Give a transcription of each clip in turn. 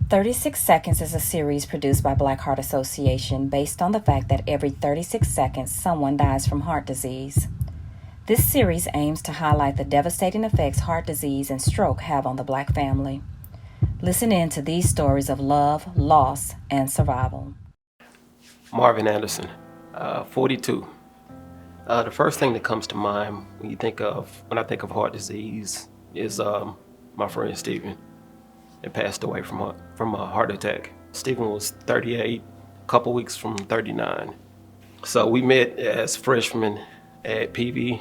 36 Seconds is a series produced by Black Heart Association based on the fact that every 36 seconds someone dies from heart disease. This series aims to highlight the devastating effects heart disease and stroke have on the Black family. Listen in to these stories of love, loss, and survival. Marvin Anderson, 42. The first thing that comes to mind when I think of heart disease is my friend Stephen. That passed away from a heart attack. Stephen was 38, a couple weeks from 39. So we met as freshmen at PV,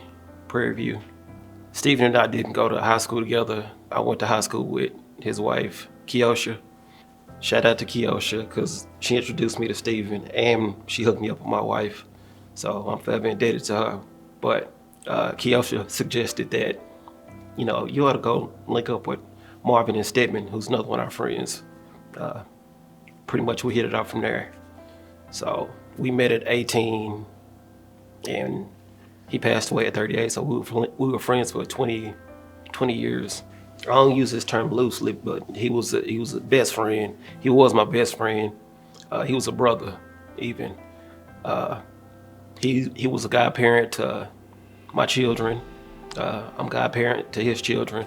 Prairie View. Stephen and I didn't go to high school together. I went to high school with his wife, Keosha. Shout out to Keosha, because she introduced me to Stephen and she hooked me up with my wife. So I'm forever indebted to her. But Keosha suggested that, you ought to go link up with Marvin and Stedman, who's another one of our friends. Pretty much we hit it off from there. So we met at 18 and he passed away at 38, so we were friends for 20 years. I don't use this term loosely, but he was a best friend. He was my best friend. He was a brother, even. He was a godparent to my children. I'm godparent to his children.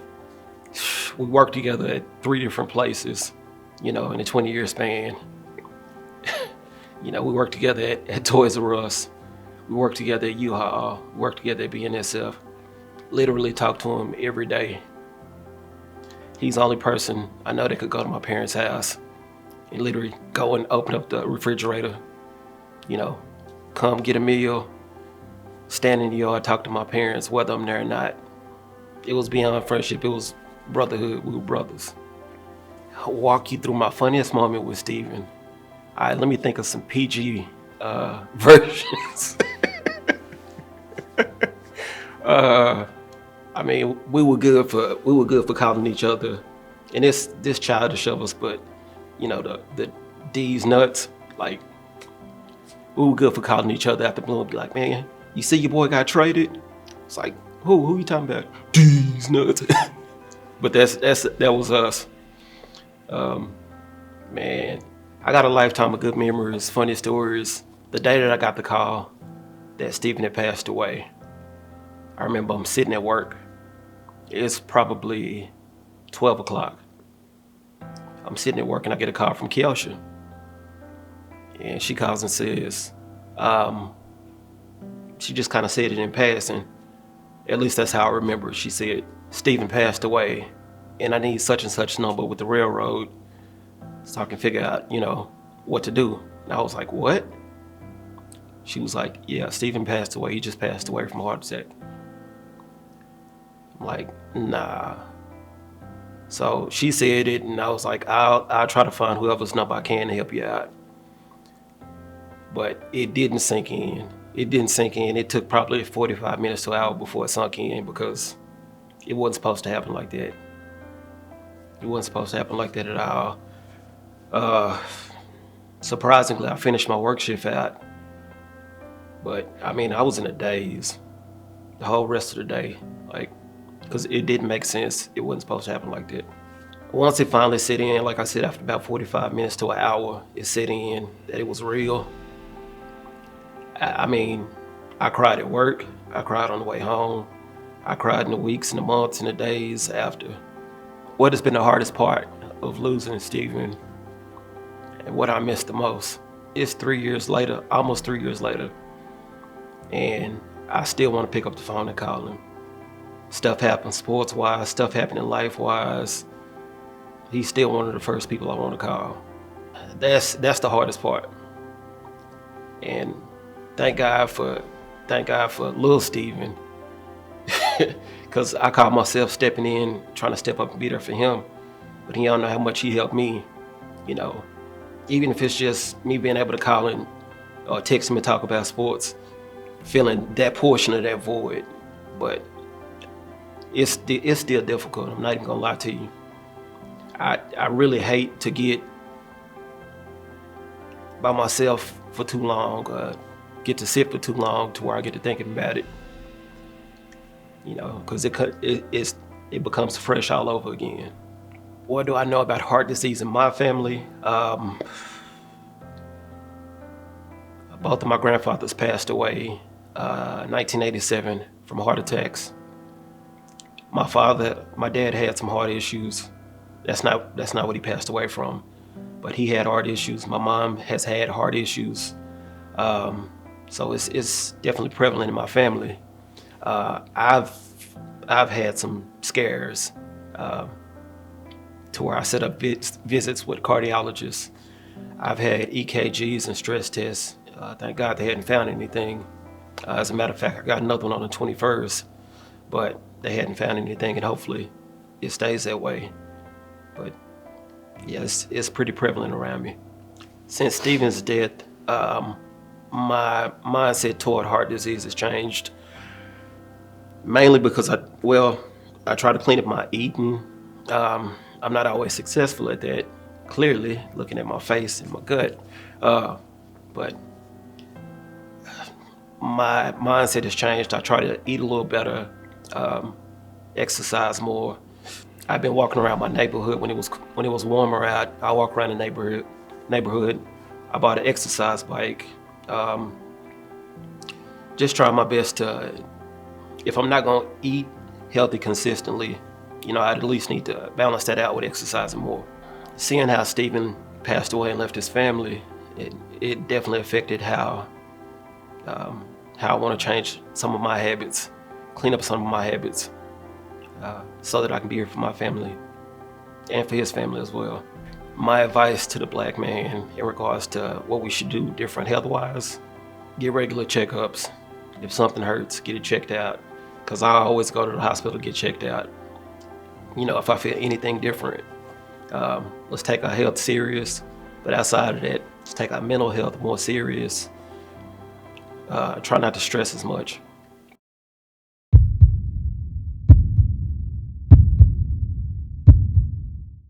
We worked together at 3 different places, in a 20-year span. We worked together at Toys R Us. We worked together at U-Haul. We worked together at BNSF. Literally talked to him every day. He's the only person I know that could go to my parents' house and literally go and open up the refrigerator, come get a meal, stand in the yard, talk to my parents, whether I'm there or not. It was beyond friendship. It was brotherhood. We were brothers. I'll walk you through my funniest moment with Stephen. All right, let me think of some PG versions. We were good for calling each other, and this childish of us, but the D's nuts, like we were good for calling each other after blue and be like, man, you see your boy got traded? It's like, who you talking about? D's nuts. But that was us. Man, I got a lifetime of good memories, funny stories. The day that I got the call that Stephen had passed away, I remember I'm sitting at work. It's probably 12 o'clock. I'm sitting at work and I get a call from Keosha. And she calls and says, she just kind of said it in passing. At least that's how I remember it. She said, Stephen passed away and I need such and such number with the railroad so I can figure out, what to do. And I was like, what? She was like, yeah, Stephen passed away. He just passed away from a heart attack. I'm like, nah. So she said it, and I was like, I'll try to find whoever's number I can to help you out. But it didn't sink in. It took probably 45 minutes to an hour before it sunk in, because it wasn't supposed to happen like that. It wasn't supposed to happen like that at all. Surprisingly, I finished my work shift out. But I was in a daze the whole rest of the day, because it didn't make sense. It wasn't supposed to happen like that. Once it finally set in, like I said, after about 45 minutes to an hour, it set in that it was real. I cried at work. I cried on the way home. I cried in the weeks and the months and the days after. What has been the hardest part of losing Stephen and what I miss the most is 3 years later, almost 3 years later, and I still want to pick up the phone and call him. Stuff happens sports-wise, stuff happening life-wise. He's still one of the first people I want to call. That's the hardest part. And thank God for little Stephen, because I call myself stepping in, trying to step up and be there for him, but he don't know how much he helped me, even if it's just me being able to call him or text him and talk about sports, filling that portion of that void. But it's still difficult. I'm not even gonna lie to you. I really hate to get by myself for too long, get to sit for too long to where I get to thinking about it. Because it becomes fresh all over again. What do I know about heart disease in my family? Both of my grandfathers passed away 1987 from heart attacks. My dad had some heart issues. That's not what he passed away from, but he had heart issues. My mom has had heart issues. So it's definitely prevalent in my family. I've had some scares to where I set up visits with cardiologists. I've had EKGs and stress tests. Thank God they hadn't found anything. As a matter of fact, I got another one on the 21st, but they hadn't found anything, and hopefully it stays that way. But yeah, it's pretty prevalent around me. Since Stephen's death, my mindset toward heart disease has changed. Mainly because I try to clean up my eating. I'm not always successful at that, clearly, looking at my face and my gut. But my mindset has changed. I try to eat a little better, exercise more. I've been walking around my neighborhood when it was warmer out. I walk around the neighborhood. I bought an exercise bike. Just trying my best to, if I'm not gonna eat healthy consistently, I'd at least need to balance that out with exercising more. Seeing how Stephen passed away and left his family, it definitely affected how I want to change some of my habits, clean up some of my habits, so that I can be here for my family and for his family as well. My advice to the black man in regards to what we should do different health-wise: get regular checkups. If something hurts, get it checked out. Because I always go to the hospital to get checked out. If I feel anything different, let's take our health serious. But outside of that, let's take our mental health more serious. Try not to stress as much.